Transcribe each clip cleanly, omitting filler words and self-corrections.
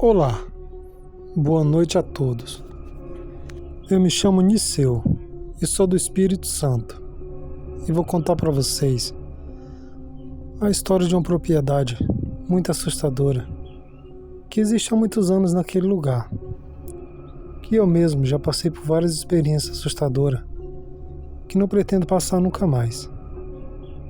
Olá, boa noite a todos. Eu me chamo Niceu e sou do Espírito Santo e vou contar para vocês a história de uma propriedade muito assustadora que existe há muitos anos naquele lugar, que eu mesmo já passei por várias experiências assustadoras que não pretendo passar nunca mais.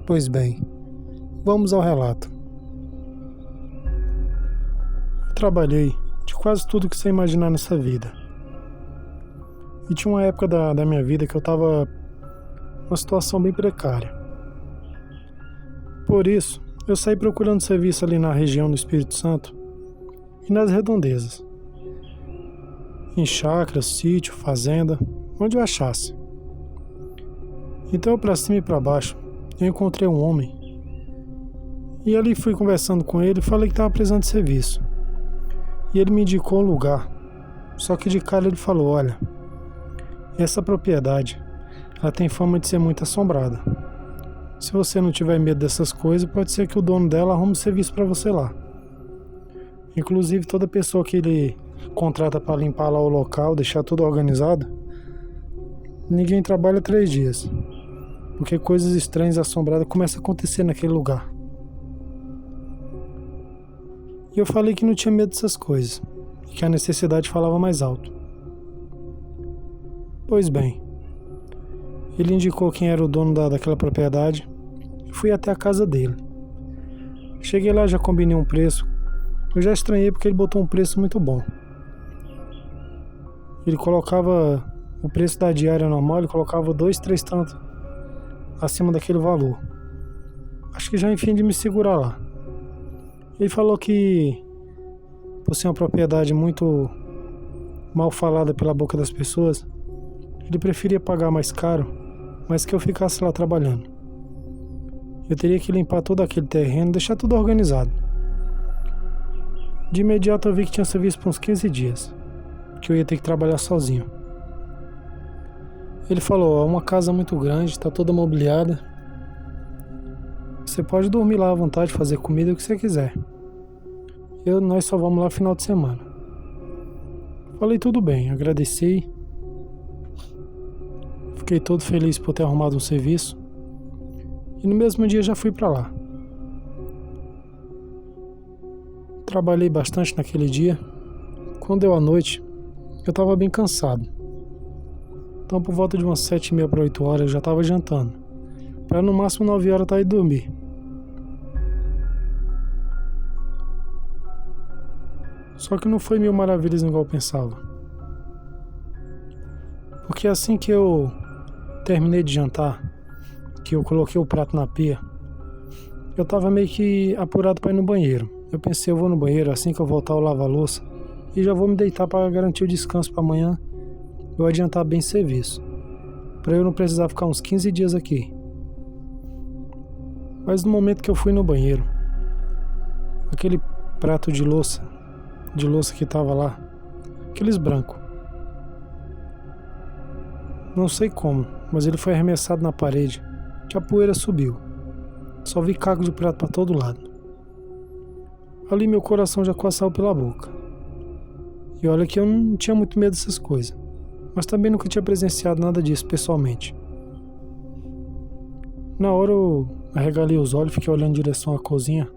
Pois bem, vamos ao relato. Eu trabalhei de quase tudo que você imaginar nessa vida. E tinha uma época da minha vida que eu estava numa situação bem precária. Por isso, eu saí procurando serviço ali na região do Espírito Santo e nas redondezas. Em chácaras, sítio, fazenda, onde eu achasse. Então, para cima e para baixo, eu encontrei um homem. E ali fui conversando com ele e falei que estava precisando de serviço. E ele me indicou um lugar. Só que de cara ele falou: olha, essa propriedade, ela tem fama de ser muito assombrada. Se você não tiver medo dessas coisas, pode ser que o dono dela arrume serviço para você lá. Inclusive, toda pessoa que ele contrata para limpar lá o local, deixar tudo organizado, ninguém trabalha 3 dias. Porque coisas estranhas e assombradas começam a acontecer naquele lugar. E eu falei que não tinha medo dessas coisas, e que a necessidade falava mais alto. Pois bem, ele indicou quem era o dono daquela propriedade e fui até a casa dele. Cheguei lá, já combinei um preço. Eu já estranhei porque ele botou um preço muito bom. Ele colocava o preço da diária normal, ele colocava 2, 3 tantos acima daquele valor. Acho que já enfim de me segurar lá. Ele falou que, por ser uma propriedade muito mal falada pela boca das pessoas, ele preferia pagar mais caro, mas que eu ficasse lá trabalhando. Eu teria que limpar todo aquele terreno, deixar tudo organizado. De imediato eu vi que tinha serviço por uns 15 dias, que eu ia ter que trabalhar sozinho. Ele falou: é uma casa muito grande, está toda mobiliada. Você pode dormir lá à vontade, fazer comida, o que você quiser. Nós só vamos lá final de semana. Falei tudo bem, agradeci. Fiquei todo feliz por ter arrumado um serviço. E no mesmo dia já fui para lá. Trabalhei bastante naquele dia. Quando deu a noite, eu estava bem cansado. Então por volta de umas 7h30 para 8 horas eu já estava jantando. Para no máximo 9 horas estar aí dormir. Só que não foi mil maravilhas igual eu pensava. Porque assim que eu terminei de jantar, que eu coloquei o prato na pia, eu tava meio que apurado para ir no banheiro. Eu pensei, eu vou no banheiro, assim que eu voltar eu lavo a louça e já vou me deitar para garantir o descanso para amanhã eu adiantar bem serviço, para eu não precisar ficar uns 15 dias aqui. Mas no momento que eu fui no banheiro, aquele prato de louça que tava lá, aqueles brancos, não sei como, mas ele foi arremessado na parede, que a poeira subiu. Só vi caco de prato para todo lado. Ali meu coração já quase saiu pela boca. E olha que eu não tinha muito medo dessas coisas, mas também nunca tinha presenciado nada disso pessoalmente. Na hora eu arregalei os olhos, fiquei olhando em direção à cozinha,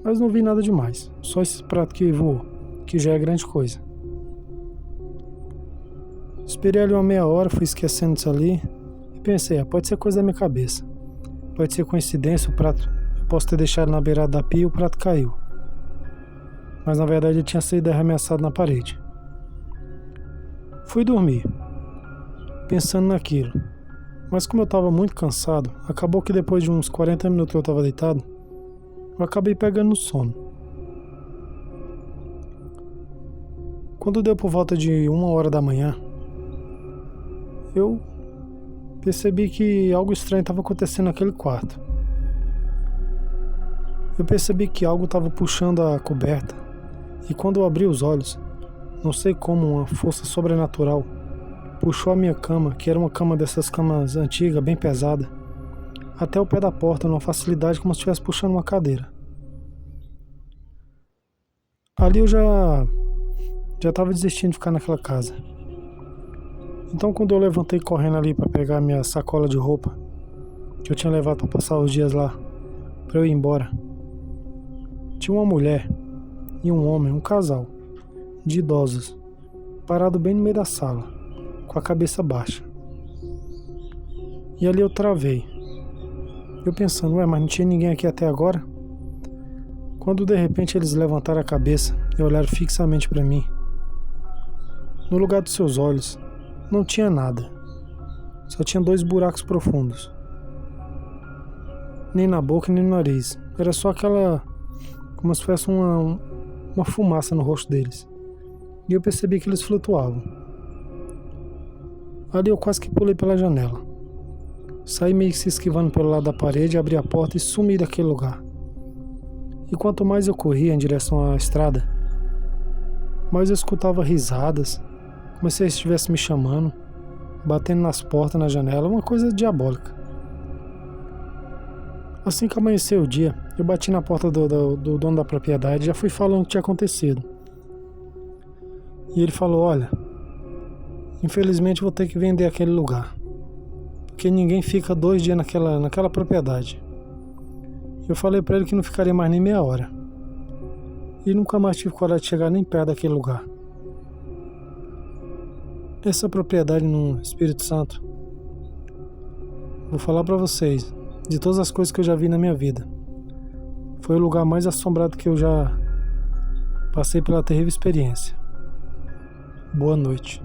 mas não vi nada demais, só esse prato que voou, que já é grande coisa. Esperei ali uma meia hora, fui esquecendo disso ali e pensei, pode ser coisa da minha cabeça, pode ser coincidência, o prato, eu posso ter deixado na beirada da pia e o prato caiu. Mas na verdade ele tinha sido arremessado na parede. Fui dormir, pensando naquilo, mas como eu estava muito cansado, acabou que depois de uns 40 minutos que eu estava deitado, eu acabei pegando no sono. Quando deu por volta de 1 hora da manhã, eu percebi que algo estranho estava acontecendo naquele quarto. Eu percebi que algo estava puxando a coberta, e quando eu abri os olhos, não sei como uma força sobrenatural puxou a minha cama, que era uma cama dessas camas antigas, bem pesada, até o pé da porta, numa facilidade como se estivesse puxando uma cadeira. Ali eu já estava desistindo de ficar naquela casa. Então quando eu levantei correndo ali para pegar minha sacola de roupa, que eu tinha levado para passar os dias lá, para eu ir embora, tinha uma mulher e um homem, um casal de idosos, parado bem no meio da sala, com a cabeça baixa. E ali eu travei. Eu pensando, mas não tinha ninguém aqui até agora? Quando de repente eles levantaram a cabeça e olharam fixamente para mim, no lugar dos seus olhos não tinha nada. Só tinha 2 buracos profundos. Nem na boca nem no nariz. Era só aquela, como se fosse uma fumaça no rosto deles. E eu percebi que eles flutuavam. Ali eu quase que pulei pela janela. Saí meio que se esquivando pelo lado da parede, abri a porta e sumi daquele lugar. E quanto mais eu corria em direção à estrada, mais eu escutava risadas, como se eles estivessem me chamando, batendo nas portas, na janela, uma coisa diabólica. Assim que amanheceu o dia, eu bati na porta do dono da propriedade e já fui falando o que tinha acontecido. E ele falou, olha, infelizmente vou ter que vender aquele lugar, porque ninguém fica 2 dias naquela propriedade. Eu falei pra ele que não ficaria mais nem meia hora. E nunca mais tive coragem de chegar nem perto daquele lugar. Essa propriedade no Espírito Santo, vou falar pra vocês, de todas as coisas que eu já vi na minha vida, foi o lugar mais assombrado que eu já passei pela terrível experiência. Boa noite.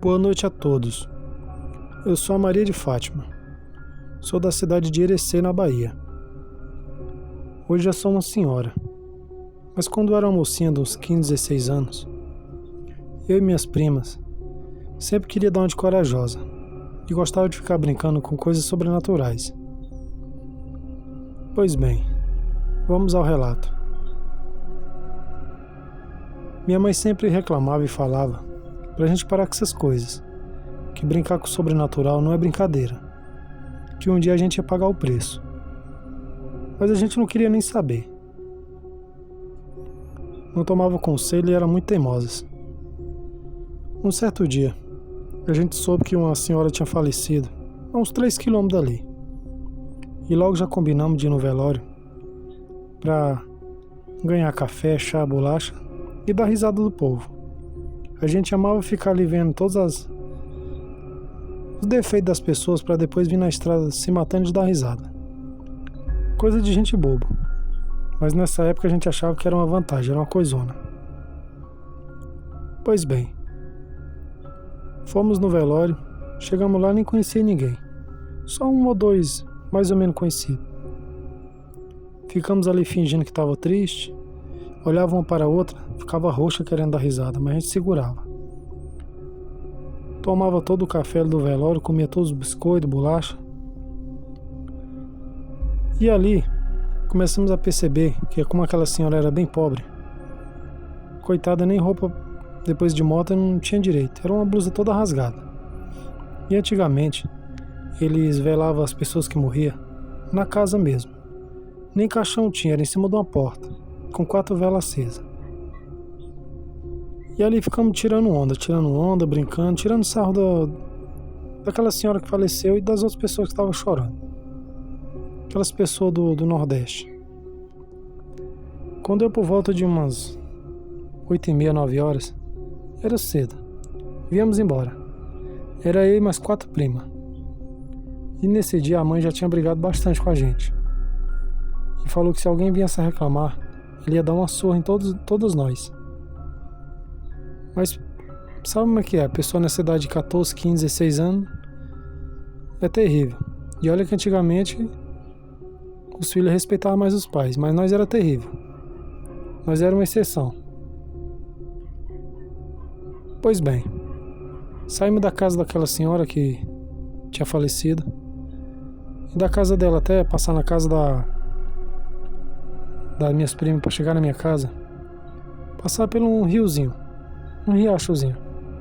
Boa noite a todos. Eu sou a Maria de Fátima. Sou da cidade de Irecê, na Bahia. Hoje já sou uma senhora. Mas quando eu era uma mocinha de uns 15, 16 anos, eu e minhas primas sempre queria dar uma de corajosa e gostava de ficar brincando com coisas sobrenaturais. Pois bem, vamos ao relato. Minha mãe sempre reclamava e falava pra gente parar com essas coisas, que brincar com o sobrenatural não é brincadeira, que um dia a gente ia pagar o preço. Mas a gente não queria nem saber. Não tomava conselho e era muito teimosas. Um certo dia, a gente soube que uma senhora tinha falecido a uns 3 quilômetros dali. E logo já combinamos de ir no velório pra ganhar café, chá, bolacha e dar risada do povo. A gente amava ficar ali vendo todos os defeitos das pessoas pra depois vir na estrada se matando de dar risada. Coisa de gente boba. Mas nessa época a gente achava que era uma vantagem, era uma coisona. Pois bem, fomos no velório, chegamos lá e nem conhecia ninguém. Só 1 ou 2 mais ou menos conhecidos. Ficamos ali fingindo que estava triste, olhava uma para a outra, ficava roxa querendo dar risada, mas a gente segurava. Tomava todo o café do velório, comia todos os biscoitos, bolacha. E ali começamos a perceber que como aquela senhora era bem pobre, coitada, nem roupa depois de morta não tinha direito, era uma blusa toda rasgada. E antigamente eles velavam as pessoas que morriam na casa mesmo. Nem caixão tinha, era em cima de uma porta, com 4 velas acesas. E ali ficamos tirando onda, brincando, tirando sarro daquela senhora que faleceu e das outras pessoas que estavam chorando. Aquelas pessoas do Nordeste. Quando deu por volta de umas 8h30, 9 horas, era cedo. Viemos embora. Era eu e mais 4 primas. E nesse dia a mãe já tinha brigado bastante com a gente. E falou que se alguém viesse a reclamar, ele ia dar uma surra em todos nós. Mas sabe como é que é? A pessoa nessa idade de 14, 15, 16 anos é terrível. E olha que antigamente os filhos respeitavam mais os pais, mas nós era terrível. Nós era uma exceção. Pois bem, saímos da casa daquela senhora que tinha falecido, e da casa dela até passar na casa das minhas primas para chegar na minha casa, passar por um riozinho, um riachozinho,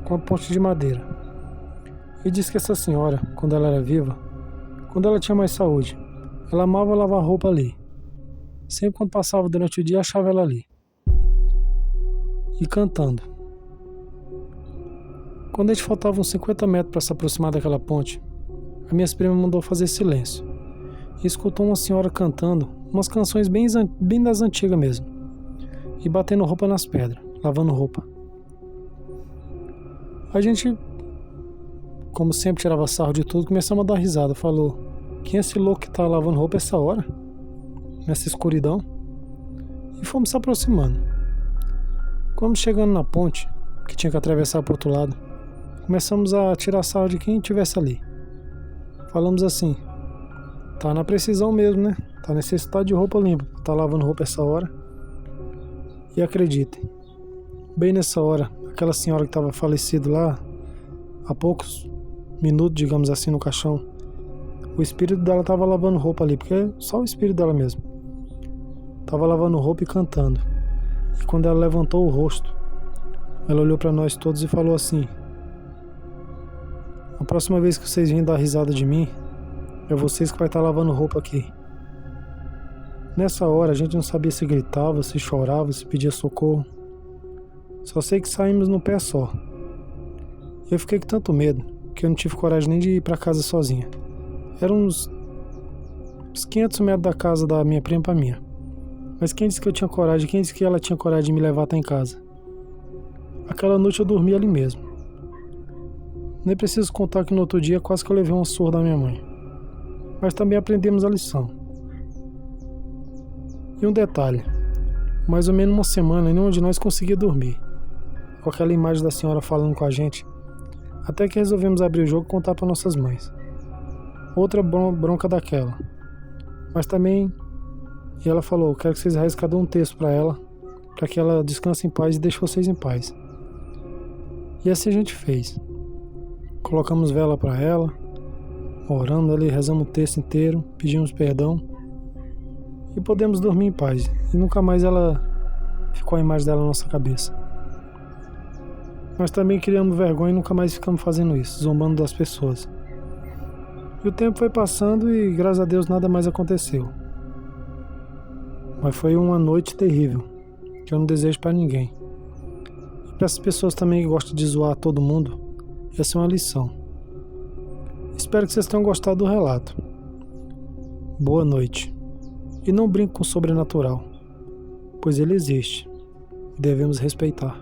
com uma ponte de madeira. E disse que essa senhora, quando ela era viva, quando ela tinha mais saúde, ela amava lavar roupa ali. Sempre quando passava durante o dia, achava ela ali. E cantando. Quando a gente faltava uns 50 metros para se aproximar daquela ponte, a minha prima mandou fazer silêncio. E escutou uma senhora cantando umas canções bem das antigas mesmo. E batendo roupa nas pedras, lavando roupa. A gente, como sempre, tirava sarro de tudo, começamos a dar risada. Falou: quem é esse louco que tá lavando roupa essa hora? Nessa escuridão? E fomos se aproximando. Quando chegando na ponte, que tinha que atravessar pro outro lado, começamos a tirar sarro de quem estivesse ali. Falamos assim: tá na precisão mesmo, né? Tá necessitado de roupa limpa, tá lavando roupa essa hora. E acreditem, bem nessa hora, aquela senhora que estava falecida lá, há poucos minutos, digamos assim, no caixão, o espírito dela estava lavando roupa ali, porque é só o espírito dela mesmo. Tava lavando roupa e cantando. E quando ela levantou o rosto, ela olhou para nós todos e falou assim: a próxima vez que vocês virem dar risada de mim, é vocês que vai estar lavando roupa aqui. Nessa hora a gente não sabia se gritava, se chorava, se pedia socorro. Só sei que saímos no pé só. Eu fiquei com tanto medo que eu não tive coragem nem de ir para casa sozinha. Eram uns 500 metros da casa da minha prima pra minha. Mas quem disse que eu tinha coragem? Quem disse que ela tinha coragem de me levar até em casa? Aquela noite eu dormi ali mesmo. Nem preciso contar que no outro dia quase que eu levei uma surra da minha mãe. Mas também aprendemos a lição. E um detalhe: mais ou menos uma semana nenhum de nós conseguia dormir, com aquela imagem da senhora falando com a gente, até que resolvemos abrir o jogo e contar para nossas mães. Outra bronca daquela. Mas também, e ela falou: quero que vocês rezem cada um texto para ela, para que ela descanse em paz e deixe vocês em paz. E assim a gente fez. Colocamos vela para ela, orando ali, rezamos o texto inteiro, pedimos perdão e podemos dormir em paz. E nunca mais ela ficou a imagem dela na nossa cabeça. Nós também criamos vergonha e nunca mais ficamos fazendo isso, zombando das pessoas. E o tempo foi passando e graças a Deus nada mais aconteceu. Mas foi uma noite terrível, que eu não desejo para ninguém. E para essas pessoas também que gostam de zoar todo mundo, essa é uma lição. Espero que vocês tenham gostado do relato. Boa noite. E não brinque com o sobrenatural, pois ele existe e devemos respeitar.